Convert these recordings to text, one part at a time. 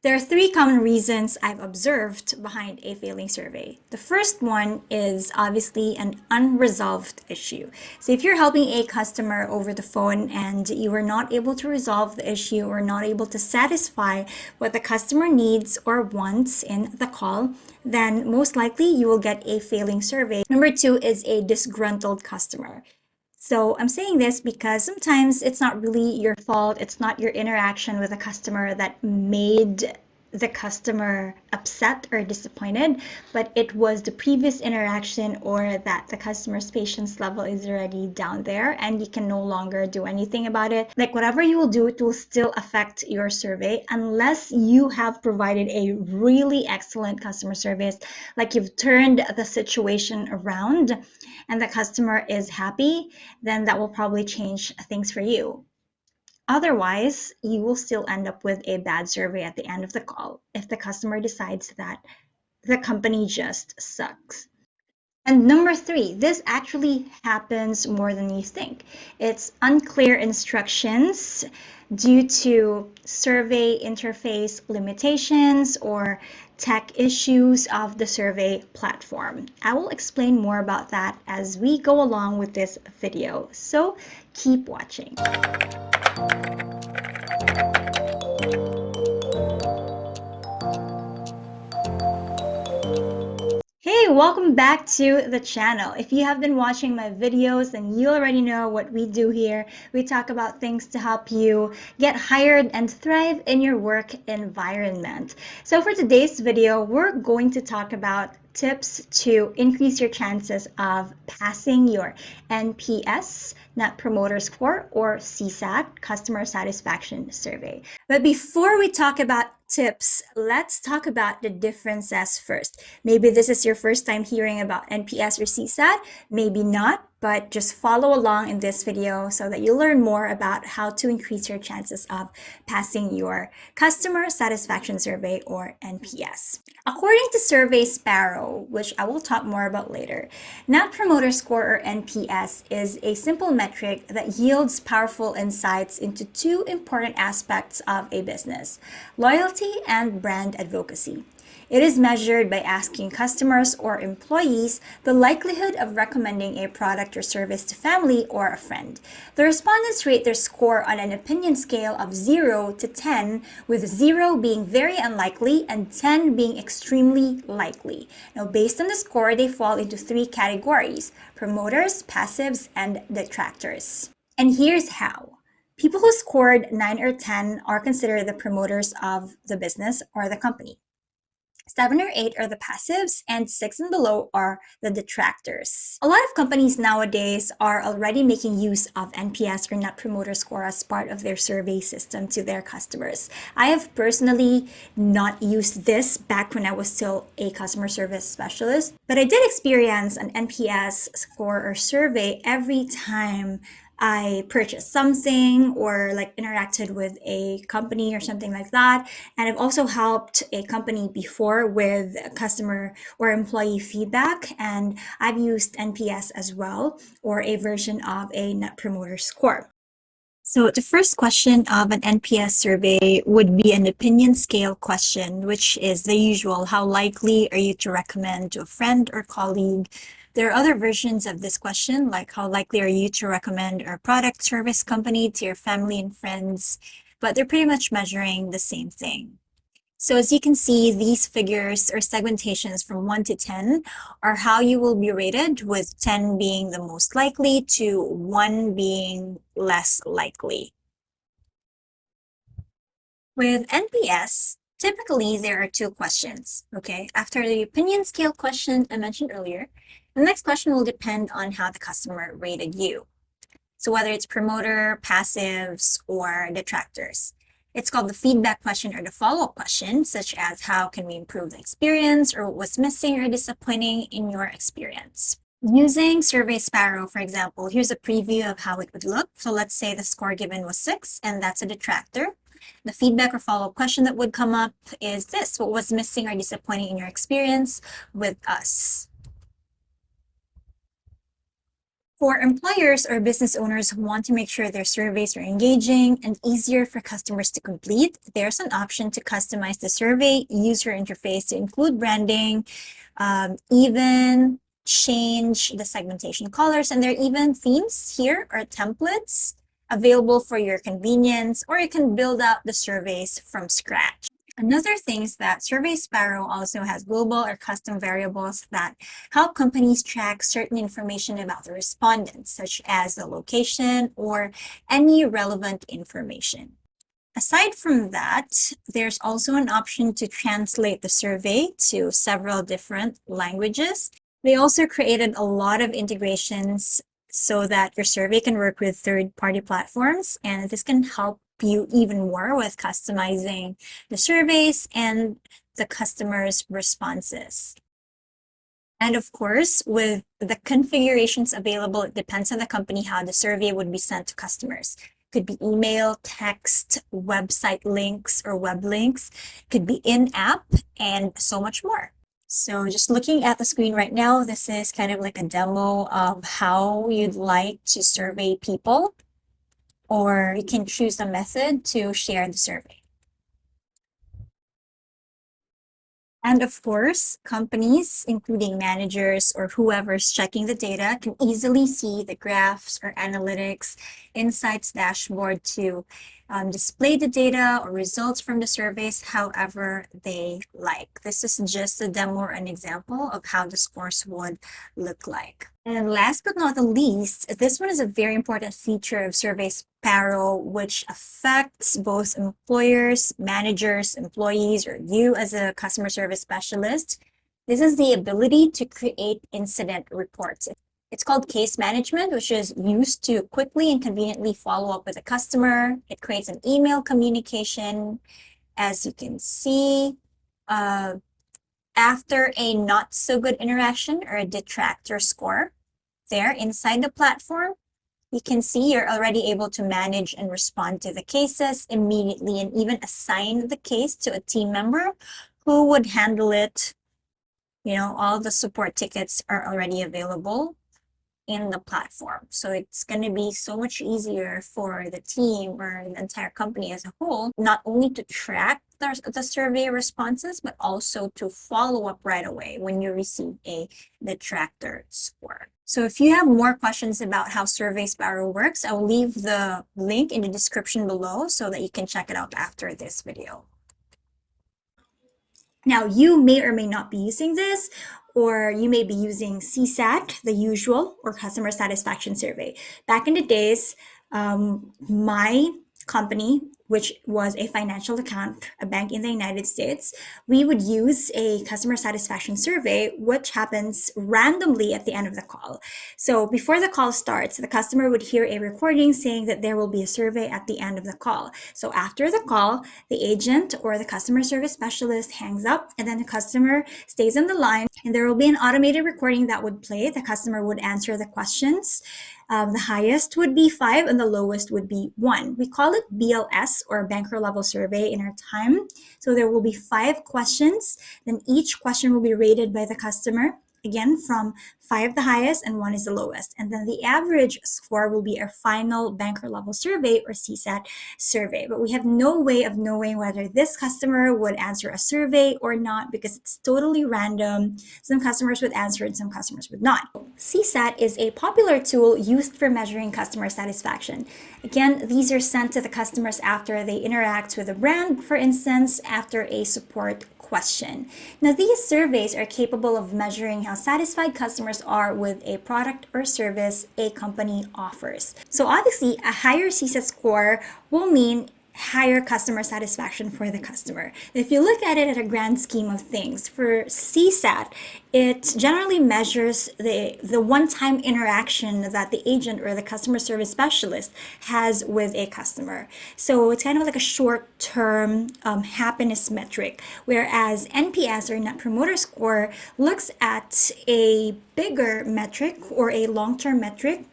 There are three common reasons I've observed behind a failing survey. The first one is obviously an unresolved issue. So if you're helping a customer over the phone and you are not able to resolve the issue or not able to satisfy what the customer needs or wants in the call, then most likely you will get a failing survey. Number two is a disgruntled customer. So I'm saying this because sometimes it's not really your fault. It's not your interaction with a customer that made the customer upset or disappointed, but it was the previous interaction or that the customer's patience level is already down there and you can no longer do anything about it. Like whatever you will do, it will still affect your survey unless you have provided a really excellent customer service, like you've turned the situation around and the customer is happy, then that will probably change things for you. Otherwise, you will still end up with a bad survey at the end of the call if the customer decides that the company just sucks. And number three, this actually happens more than you think. It's unclear instructions due to survey interface limitations or tech issues of the survey platform. I will explain more about that as we go along with this video, so keep watching. Hey, welcome back to the channel. If you have been watching my videos, then you already know what we do here. We talk about things to help you get hired and thrive in your work environment. So for today's video, we're going to talk about tips to increase your chances of passing your NPS, Net Promoter Score, or CSAT, Customer Satisfaction Survey. But before we talk about tips, let's talk about the differences first. Maybe this is your first time hearing about NPS or CSAT, maybe not, but just follow along in this video so that you'll learn more about how to increase your chances of passing your Customer Satisfaction Survey or NPS. According to Survey Sparrow, which I will talk more about later, Net Promoter Score or NPS is a simple metric that yields powerful insights into two important aspects of a business: loyalty and brand advocacy. It is measured by asking customers or employees the likelihood of recommending a product or service to family or a friend. The respondents rate their score on an opinion scale of 0 to 10, with 0 being very unlikely and 10 being extremely likely. Now, based on the score, they fall into three categories: promoters, passives, and detractors. And here's how. People who scored 9 or 10 are considered the promoters of the business or the company. 7 or 8 are the passives, and 6 and below are the detractors. A lot of companies nowadays are already making use of NPS or Net Promoter Score as part of their survey system to their customers. I have personally not used this back when I was still a customer service specialist, but I did experience an NPS score or survey every time I purchased something or like interacted with a company or something like that. And I've also helped a company before with customer or employee feedback, and I've used NPS as well, or a version of a Net Promoter Score. So the first question of an NPS survey would be an opinion scale question, which is the usual: how likely are you to recommend to a friend or colleague? There are other versions of this question, like how likely are you to recommend our product service company to your family and friends, but they're pretty much measuring the same thing. So as you can see, these figures or segmentations from 1 to 10 are how you will be rated, with 10 being the most likely to 1 being less likely. With NPS, typically there are two questions, okay? After the opinion scale question I mentioned earlier, the next question will depend on how the customer rated you. So whether it's promoter, passives, or detractors. It's called the feedback question or the follow-up question, such as how can we improve the experience or what was missing or disappointing in your experience. Using Survey Sparrow, for example, here's a preview of how it would look. So let's say the score given was 6, and that's a detractor. The feedback or follow-up question that would come up is this: what was missing or disappointing in your experience with us? For employers or business owners who want to make sure their surveys are engaging and easier for customers to complete, there's an option to customize the survey user interface to include branding, even change the segmentation colors, and there are even themes here or templates available for your convenience, or you can build out the surveys from scratch. Another thing is that Survey Sparrow also has global or custom variables that help companies track certain information about the respondents, such as the location or any relevant information. Aside from that, there's also an option to translate the survey to several different languages. They also created a lot of integrations so that your survey can work with third-party platforms, and this can help you even more with customizing the surveys and the customers' responses. And of course, with the configurations available, it depends on the company how the survey would be sent to customers. Could be email, text, website links, or web links. Could be in-app, and so much more. So just looking at the screen right now, this is kind of like a demo of how you'd like to survey people, or you can choose a method to share the survey. And of course, companies, including managers or whoever's checking the data, can easily see the graphs or analytics, insights dashboard to display the data or results from the surveys however they like. This is just a demo or an example of how the scores would look like. And last but not the least, this one is a very important feature of Survey Sparrow, which affects both employers, managers, employees, or you as a customer service specialist. This is the ability to create incident reports. It's called case management, which is used to quickly and conveniently follow up with a customer. It creates an email communication. As you can see, after a not so good interaction or a detractor score, there inside the platform, you can see you're already able to manage and respond to the cases immediately and even assign the case to a team member who would handle it. You know, all the support tickets are already available in the platform. So it's going to be so much easier for the team or the entire company as a whole, not only to track the survey responses, but also to follow up right away when you receive a detractor score. So if you have more questions about how Survey Sparrow works, I'll leave the link in the description below so that you can check it out after this video. Now, you may or may not be using this, or you may be using CSAT, the usual, or customer satisfaction survey. Back in the days, my company, which was a financial account, a bank in the United States, we would use a customer satisfaction survey, which happens randomly at the end of the call. So before the call starts, the customer would hear a recording saying that there will be a survey at the end of the call. So after the call, the agent or the customer service specialist hangs up, and then the customer stays on the line, and there will be an automated recording that would play. The customer would answer the questions. The highest would be 5 and the lowest would be 1. We call it BLS, or banker level survey, in our time. So there will be 5 questions. Then each question will be rated by the customer. Again, from 5 the highest and 1 is the lowest. And then the average score will be our final banker level survey, or CSAT survey. But we have no way of knowing whether this customer would answer a survey or not, because it's totally random. Some customers would answer and some customers would not. CSAT is a popular tool used for measuring customer satisfaction. Again, these are sent to the customers after they interact with a brand, for instance, after a support question. Now, these surveys are capable of measuring how satisfied customers are with a product or service a company offers. So obviously, a higher CSAT score will mean higher customer satisfaction for the customer. If you look at it at a grand scheme of things, for CSAT, it generally measures the one-time interaction that the agent or the customer service specialist has with a customer. So it's kind of like a short-term happiness metric, whereas NPS, or Net Promoter Score, looks at a bigger metric or a long-term metric,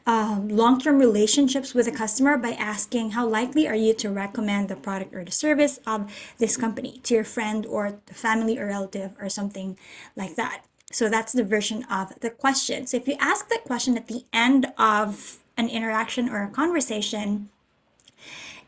long-term relationships with a customer, by asking how likely are you to recommend the product or the service of this company to your friend or family or relative or something like that. So that's the version of the question. So if you ask that question at the end of an interaction or a conversation,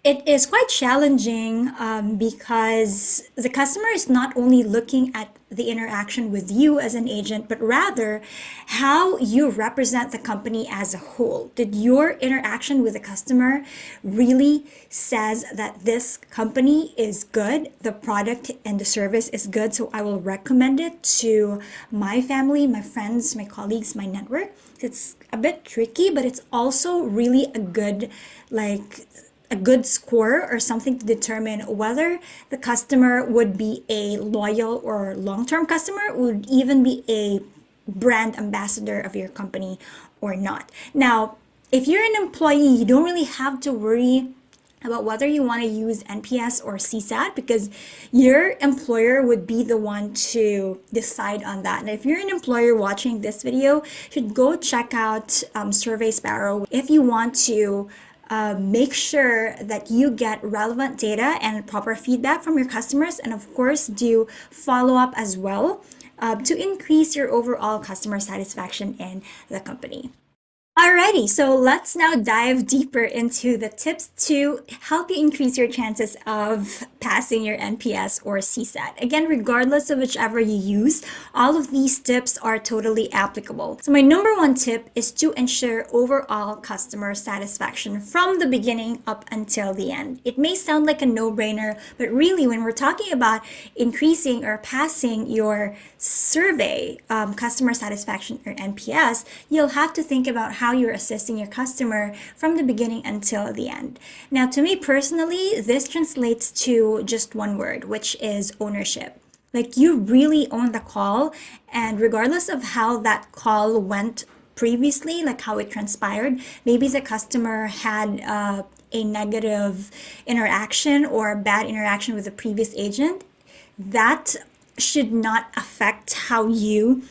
it is quite challenging because the customer is not only looking at the interaction with you as an agent, but rather how you represent the company as a whole. Did your interaction with the customer really says that this company is good, the product and the service is good, so I will recommend it to my family, my friends, my colleagues, my network? It's a bit tricky, but it's also really a good, like, a good score or something to determine whether the customer would be a loyal or long-term customer, would even be a brand ambassador of your company or not. Now, if you're an employee, you don't really have to worry about whether you want to use NPS or CSAT, because your employer would be the one to decide on that. And if you're an employer watching this video, you should go check out Survey Sparrow if you want to make sure that you get relevant data and proper feedback from your customers, and of course do follow up as well to increase your overall customer satisfaction in the company. Alrighty, so let's now dive deeper into the tips to help you increase your chances of passing your NPS or CSAT. Again, regardless of whichever you use, all of these tips are totally applicable. So my number one tip is to ensure overall customer satisfaction from the beginning up until the end. It may sound like a no-brainer, but really when we're talking about increasing or passing your survey customer satisfaction or NPS, you'll have to think about how you're assisting your customer from the beginning until the end. Now, to me personally, this translates to just one word, which is ownership. Like, you really own the call, and regardless of how that call went previously, like how it transpired, maybe the customer had a negative interaction or a bad interaction with the previous agent, that should not affect how you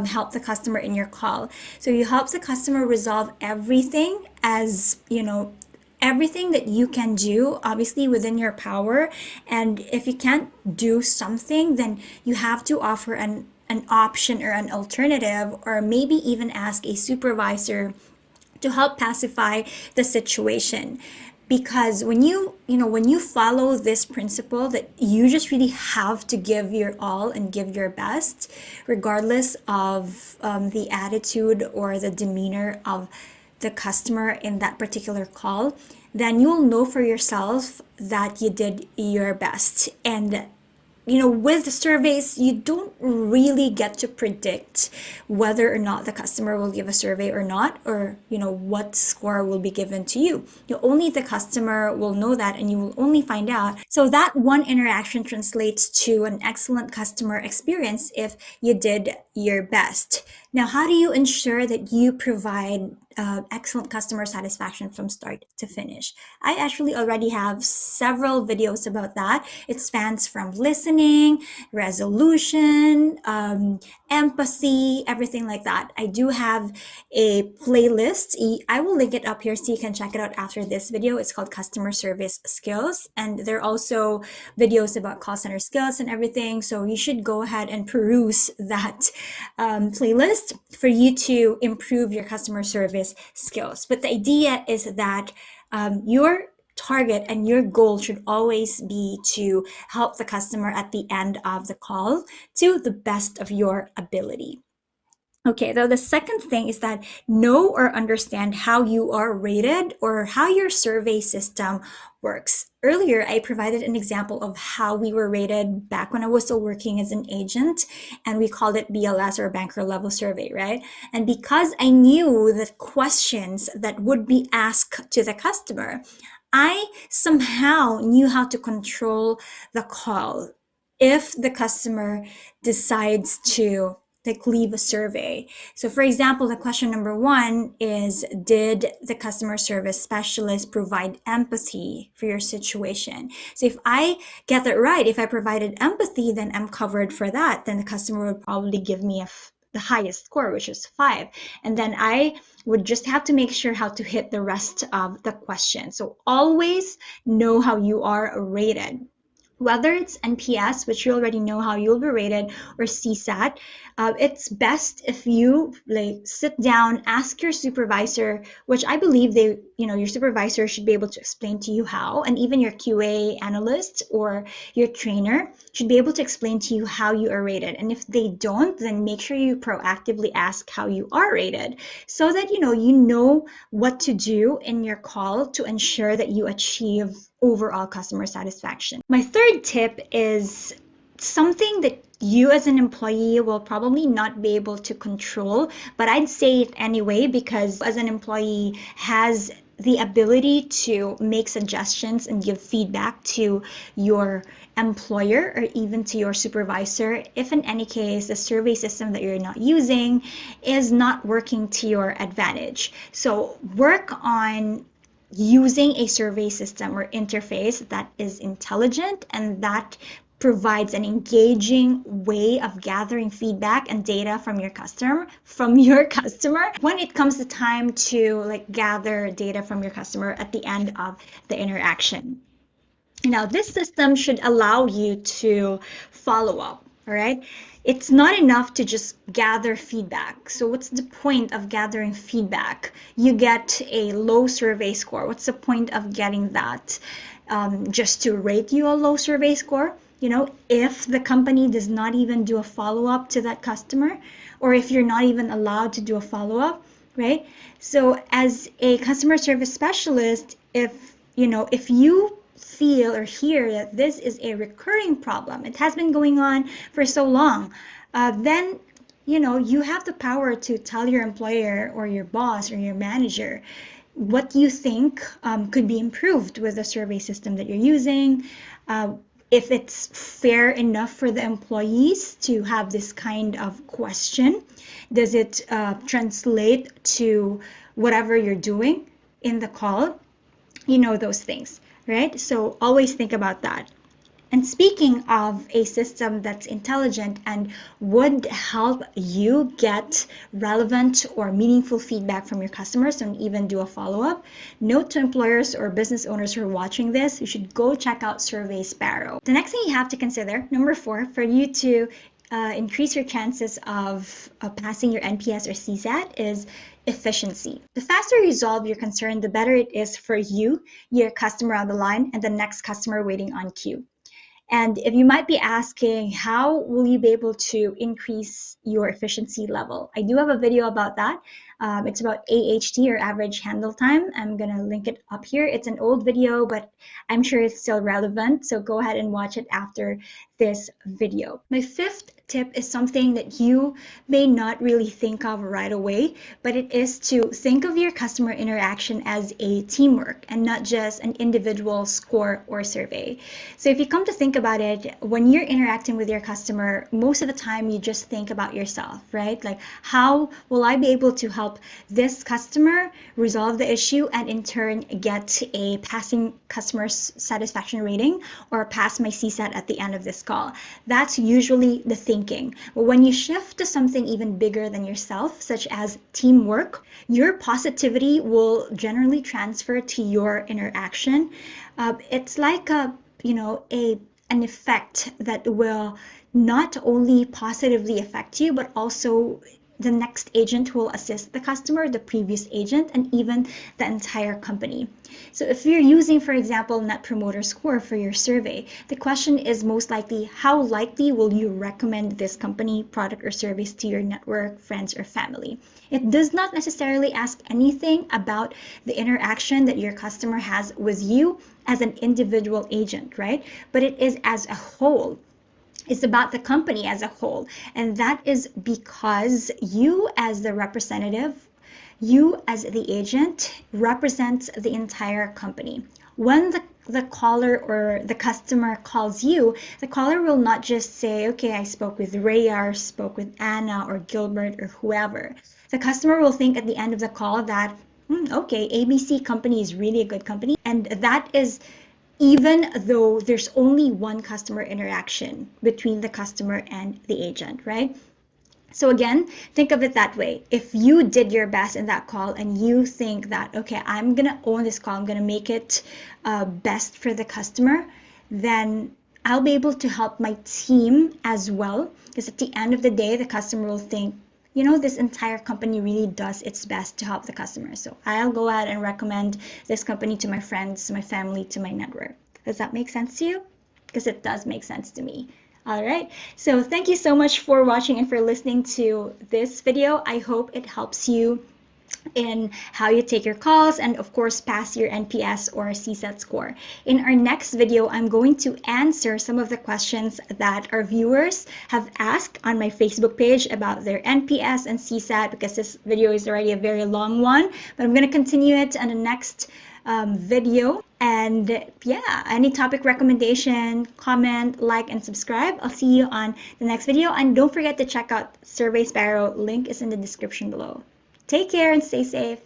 help the customer in your call. So you help the customer resolve everything, as you know, everything that you can do, obviously within your power. And if you can't do something, then you have to offer an option or an alternative, or maybe even ask a supervisor to help pacify the situation. Because when you follow this principle that you just really have to give your all and give your best, regardless of the attitude or the demeanor of the customer in that particular call, then you will know for yourself that you did your best. And with the surveys, you don't really get to predict whether or not the customer will give a survey or not, or, what score will be given to you. Only the customer will know that, and you will only find out. So that one interaction translates to an excellent customer experience if you did your best. Now, how do you ensure that you provide excellent customer satisfaction from start to finish? I actually already have several videos about that. It spans from listening, resolution, empathy, everything like that. I do have a playlist. I will link it up here so you can check it out after this video. It's called Customer Service Skills, and there are also videos about call center skills and everything. So you should go ahead and peruse that playlist for you to improve your customer service skills. But the idea is that your target and your goal should always be to help the customer at the end of the call to the best of your ability. Okay, so the second thing is that know or understand how you are rated or how your survey system works. Earlier, I provided an example of how we were rated back when I was still working as an agent, and we called it BLS, or banker level survey, right? And because I knew the questions that would be asked to the customer, I somehow knew how to control the call if the customer decides to leave a survey. So for example, the question number one is, did the customer service specialist provide empathy for your situation? So if I get that right, if I provided empathy, then I'm covered for that. Then the customer would probably give me the highest score, which is 5. And then I would just have to make sure how to hit the rest of the question. So always know how you are rated. Whether it's NPS, which you already know how you'll be rated, or CSAT, it's best if you like sit down, ask your supervisor, which I believe your supervisor should be able to explain to you how, and even your QA analyst or your trainer should be able to explain to you how you are rated. And if they don't, then make sure you proactively ask how you are rated, so that you know what to do in your call to ensure that you achieve overall customer satisfaction. My third tip is something that you as an employee will probably not be able to control, but I'd say it anyway because as an employee has the ability to make suggestions and give feedback to your employer or even to your supervisor if in any case the survey system that you're not using is not working to your advantage. So work on using a survey system or interface that is intelligent and that provides an engaging way of gathering feedback and data from your customer when it comes to time to like gather data from your customer at the end of the interaction. Now, this system should allow you to follow up, all right? It's not enough to just gather feedback. So what's the point of gathering feedback? You get a low survey score. What's the point of getting that? Just to rate you a low survey score? If the company does not even do a follow-up to that customer, or if you're not even allowed to do a follow-up, right? So as a customer service specialist, if you feel or hear that this is a recurring problem, it has been going on for so long, then you have the power to tell your employer or your boss or your manager what you think could be improved with the survey system that you're using. If it's fair enough for the employees to have this kind of question, does it translate to whatever you're doing in the call? Those things, right? So always think about that. And speaking of a system that's intelligent and would help you get relevant or meaningful feedback from your customers and even do a follow-up, note to employers or business owners who are watching this, you should go check out Survey Sparrow. The next thing you have to consider, number 4, for you to increase your chances of passing your NPS or CSAT is efficiency. The faster you resolve your concern, the better it is for you, your customer on the line, and the next customer waiting on queue. And if you might be asking, how will you be able to increase your efficiency level? I do have a video about that. It's about AHT or average handle time. I'm going to link it up here. It's an old video, but I'm sure it's still relevant. So go ahead and watch it after this video. My 5th tip is something that you may not really think of right away, but it is to think of your customer interaction as a teamwork and not just an individual score or survey. So if you come to think about it, when you're interacting with your customer, most of the time you just think about yourself, right? Like, how will I be able to help this customer resolve the issue and in turn get a passing customer satisfaction rating or pass my CSAT at the end of this call? That's usually the thinking. But when you shift to something even bigger than yourself, such as teamwork, your positivity will generally transfer to your interaction. It's like an effect that will not only positively affect you, but also the next agent who will assist the customer, the previous agent, and even the entire company. So if you're using, for example, Net Promoter Score for your survey, the question is most likely, how likely will you recommend this company, product, or service to your network, friends, or family? It does not necessarily ask anything about the interaction that your customer has with you as an individual agent, right? But it is as a whole. It's about the company as a whole. And that is because you as the representative, you as the agent represents the entire company. When the caller or the customer calls you, the caller will not just say, okay, I spoke with Rhea or spoke with Anna or Gilbert or whoever. The customer will think at the end of the call that, okay, ABC company is really a good company. And that is even though there's only one customer interaction between the customer and the agent, right? So again, think of it that way. If you did your best in that call and you think that, okay, I'm going to own this call, I'm going to make it best for the customer, then I'll be able to help my team as well, because at the end of the day, the customer will think, you know, this entire company really does its best to help the customer. So I'll go ahead and recommend this company to my friends, to my family, to my network. Does that make sense to you? Because it does make sense to me. All right. So thank you so much for watching and for listening to this video. I hope it helps you in how you take your calls and of course pass your NPS or CSAT score. In our next video, I'm going to answer some of the questions that our viewers have asked on my Facebook page about their NPS and CSAT, because this video is already a very long one, but I'm going to continue it on the next video. And yeah, any topic recommendation, comment, like, and subscribe. I'll see you on the next video. And don't forget to check out Survey Sparrow. Link is in the description below. Take care and stay safe.